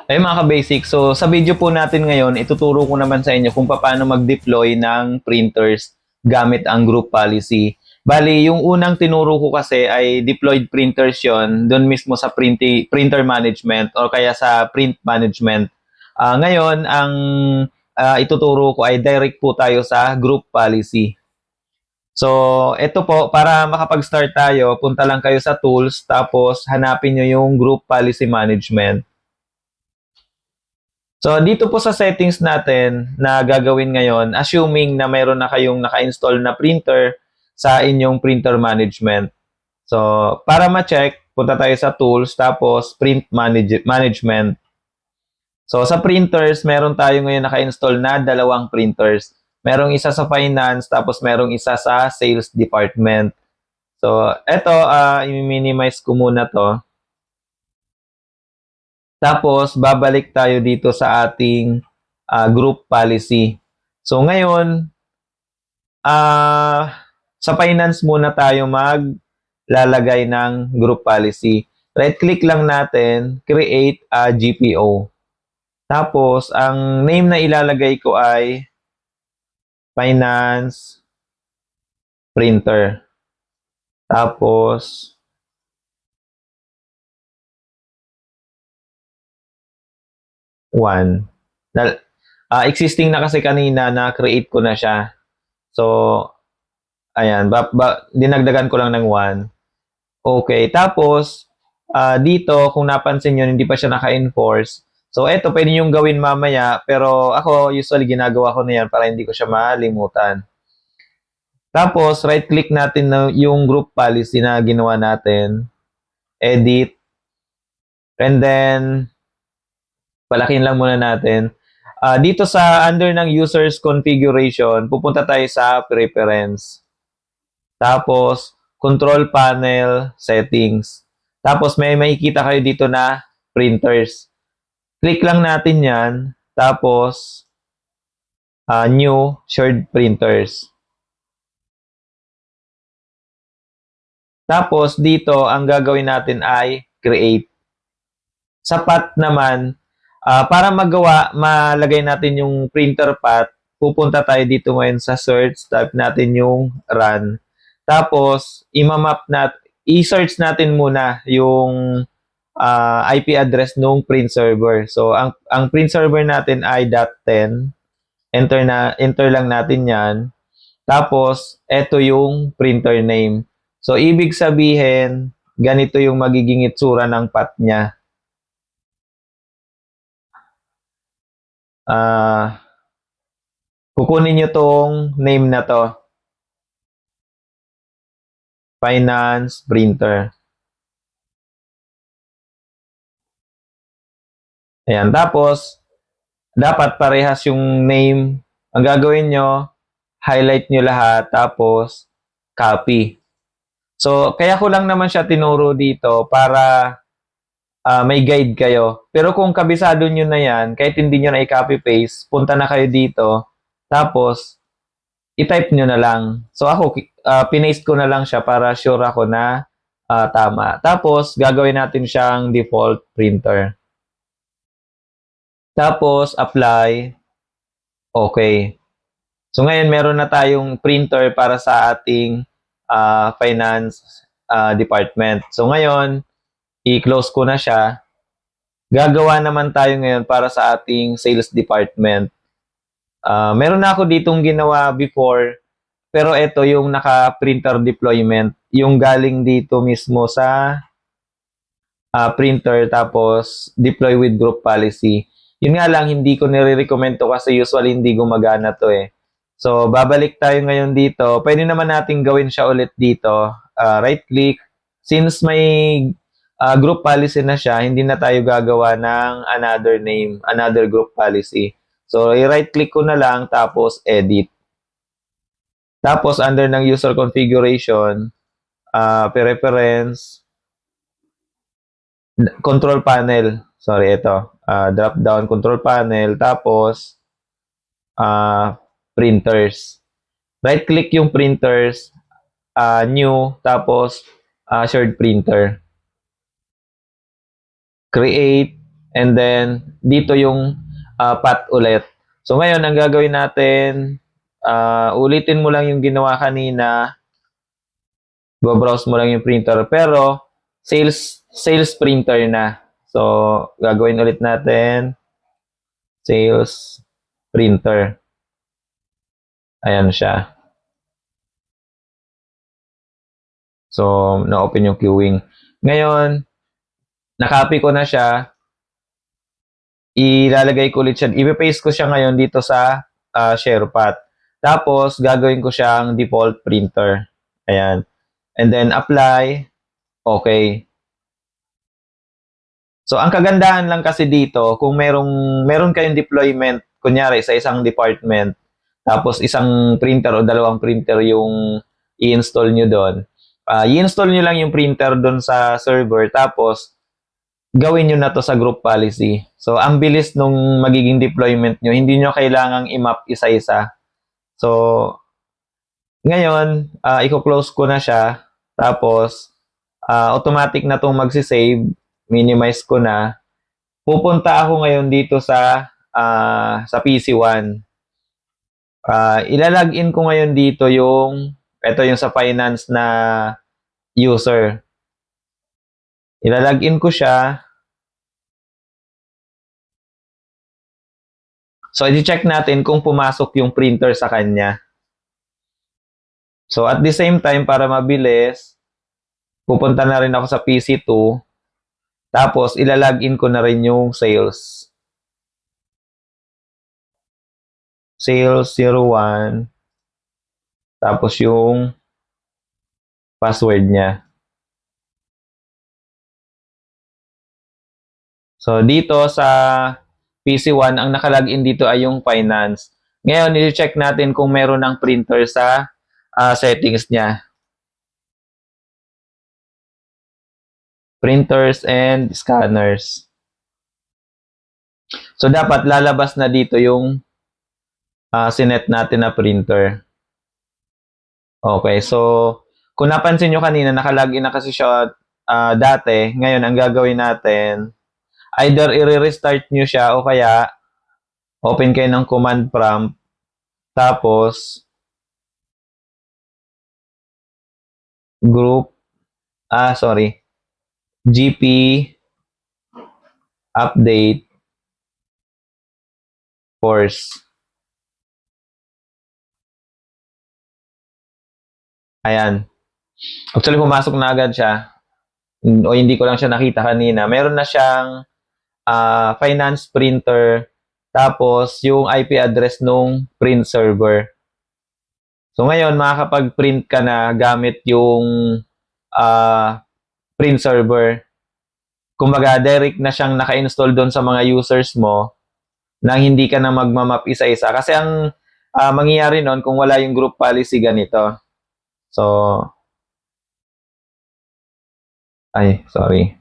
Ay mga ka-basic, so sa video po natin ngayon, ituturo ko naman sa inyo kung paano mag-deploy ng printers gamit ang group policy. Bali, yung unang tinuro ko kasi ay deployed printers yon doon mismo sa printer management o kaya sa print management. Ngayon, ang ituturo ko ay direct po tayo sa group policy. So, ito po, para makapag-start tayo, punta lang kayo sa tools, tapos hanapin nyo yung group policy management. So, dito po sa settings natin na gagawin ngayon, assuming na mayroon na kayong naka-install na printer sa inyong printer management. So, para ma-check, punta tayo sa tools, tapos print management. So, sa printers, meron tayo ngayon naka-install na dalawang printers. Merong isa sa finance, tapos merong isa sa sales department. So, eto, i-minimize ko muna to. Tapos, babalik tayo dito sa ating group policy. So, ngayon, sa finance muna tayo maglalagay ng group policy. Right-click lang natin, create a GPO. Tapos, ang name na ilalagay ko ay finance printer. Tapos, one. Existing na kasi kanina na create ko na siya. So, ayan, dinagdagan ko lang ng 1. Okay, tapos, dito, kung napansin nyo, hindi pa siya naka-enforce. So, eto, pwede nyo gawin mamaya, pero ako, usually, ginagawa ko na yan para hindi ko siya malimutan. Tapos, right-click natin na yung group policy na ginawa natin. Edit. And then, palakin lang muna natin. Dito sa under ng user's configuration, pupunta tayo sa preference. Tapos, control panel settings. Tapos, may makikita kayo dito na printers. Click lang natin yan. Tapos, new shared printers. Tapos, dito, ang gagawin natin ay create. Sa path naman, para malagay natin yung printer path, pupunta tayo dito ngayon sa search, type natin yung run. Tapos, i-search natin muna yung IP address ng print server. So, ang print server natin ay .10. Enter lang natin yan. Tapos, ito yung printer name. So, ibig sabihin, ganito yung magiging itsura ng path niya. Kukunin nyo tong name na to. Finance printer. Ayan. Tapos, dapat parehas yung name. Ang gagawin nyo, highlight nyo lahat, tapos copy. So, kaya ko lang naman siya tinuro dito para may guide kayo. Pero kung kabisado nyo na yan, kahit hindi nyo na i-copy-paste, punta na kayo dito, tapos i-type nyo na lang. So, ako, pinaste ko na lang siya para sure ako na tama. Tapos, gagawin natin siyang default printer. Tapos, apply. Okay. So, ngayon, meron na tayong printer para sa ating finance department. So, ngayon, i-close ko na siya. Gagawa naman tayo ngayon para sa ating sales department. Meron na ako ditong ginawa before, pero ito yung naka-printer deployment. Yung galing dito mismo sa printer tapos deploy with group policy. Yun nga lang, hindi ko nire-recommend to kasi usually hindi gumagana to eh. So, babalik tayo ngayon dito. Pwede naman natin gawin siya ulit dito. Right-click. Since may group policy na siya, hindi na tayo gagawa ng another name, another group policy. So, i-right-click ko na lang, tapos edit. Tapos, under ng user configuration, preference, control panel. Sorry, ito. Drop down control panel. Tapos, printers. Right-click yung printers, new, tapos shared printer. Create, And then, dito yung path ulit. So, ngayon, ang gagawin natin, ulitin mo lang yung ginawa kanina. Browse mo lang yung printer. Pero, sales printer na. So, gagawin ulit natin, sales printer. Ayan siya. So, na-open yung queuing. Ngayon, na-copy ko na siya. Ilalagay ko ulit siya. I-paste ko siya ngayon dito sa SharePad. Tapos, gagawin ko siyang default printer. Ayan. And then, apply. Okay. So, ang kagandahan lang kasi dito, kung meron kayong deployment, kunyari sa isang department, tapos isang printer o dalawang printer yung i-install nyo doon. I-install nyo lang yung printer doon sa server, tapos gawin nyo na to sa group policy. So, ang bilis nung magiging deployment nyo, hindi nyo kailangang i-map isa-isa. So, ngayon, i-close ko na siya, tapos automatic na itong magsisave, minimize ko na. Pupunta ako ngayon dito sa PC1. Ilalagin ko ngayon dito ito yung sa finance na user. Ilalagin ko siya. So, i-check natin kung pumasok yung printer sa kanya. So, at the same time, para mabilis, pupunta na rin ako sa PC2. Tapos, ilalagin ko na rin yung sales. Sales 01. Tapos, yung password niya. So, dito sa PC1, ang nakalagin dito ay yung finance. Ngayon, i-check natin kung meron ng printer sa settings niya. Printers and scanners. So, dapat lalabas na dito yung sinet natin na printer. Okay, so kung napansin nyo kanina, nakalagin na kasi siya dati. Ngayon, ang gagawin natin, either i-restart nyo siya o kaya open kayo ng command prompt. Tapos, gp update force. Ayan. Actually, pumasok na agad siya. O hindi ko lang siya nakita kanina. Meron na siyang finance printer. Tapos, yung IP address nung print server. So, ngayon, makakapag-print ka na gamit yung print server. Kumbaga, direct na siyang naka-install doon sa mga users mo nang hindi ka na magmamap isa-isa. Kasi ang mangyayari noon kung wala yung group policy ganito. So, sorry.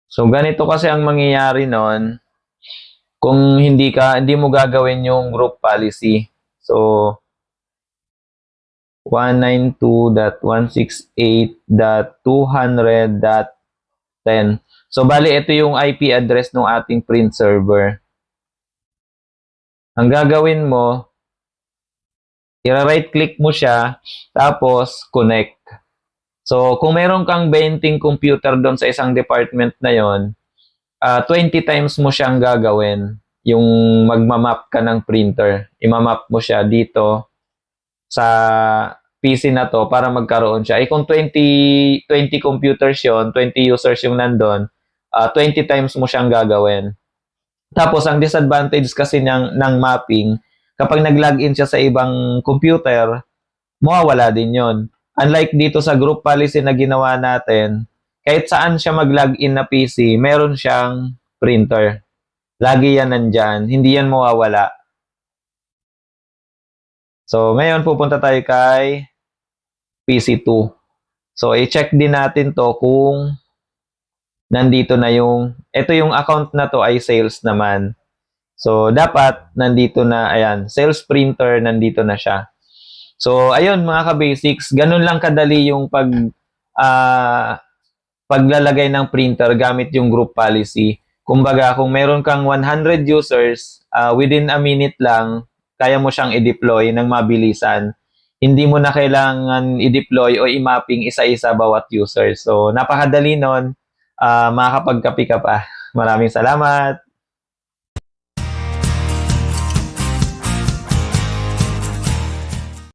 So, ganito kasi ang mangyayari noon kung hindi mo gagawin yung group policy. So, 192.168.200.10. So, bali, ito yung IP address ng ating print server. Ang gagawin mo, i-right click mo siya, tapos connect. So, kung meron kang 20 computer doon sa isang department na yon, 20 times mo siyang gagawin. Yung magmamap ka ng printer. Imamap mo siya dito sa PC na to para magkaroon siya. Kung 20 computers yon, 20 users yung nandun, 20 times mo siyang gagawin. Tapos, ang disadvantage kasi ng mapping, kapag nag-login siya sa ibang computer, mawawala din yon. Unlike dito sa group policy na ginawa natin, kahit saan siya mag-login na PC, meron siyang printer. Lagi yan nandyan. Hindi yan mawawala. So, ngayon pupunta tayo kay PC2. So, i-check din natin to kung nandito na ito yung account na to ay sales naman. So, dapat nandito na, ayan, sales printer, nandito na siya. So, ayun mga ka-basics, ganun lang kadali yung paglalagay ng printer gamit yung group policy. Kumbaga, kung meron kang 100 users, within a minute lang, kaya mo siyang i-deploy ng mabilisan. Hindi mo na kailangan i-deploy o i-mapping isa-isa bawat user. So, napakadali nun. Makakapagkapi ka pa. Maraming salamat.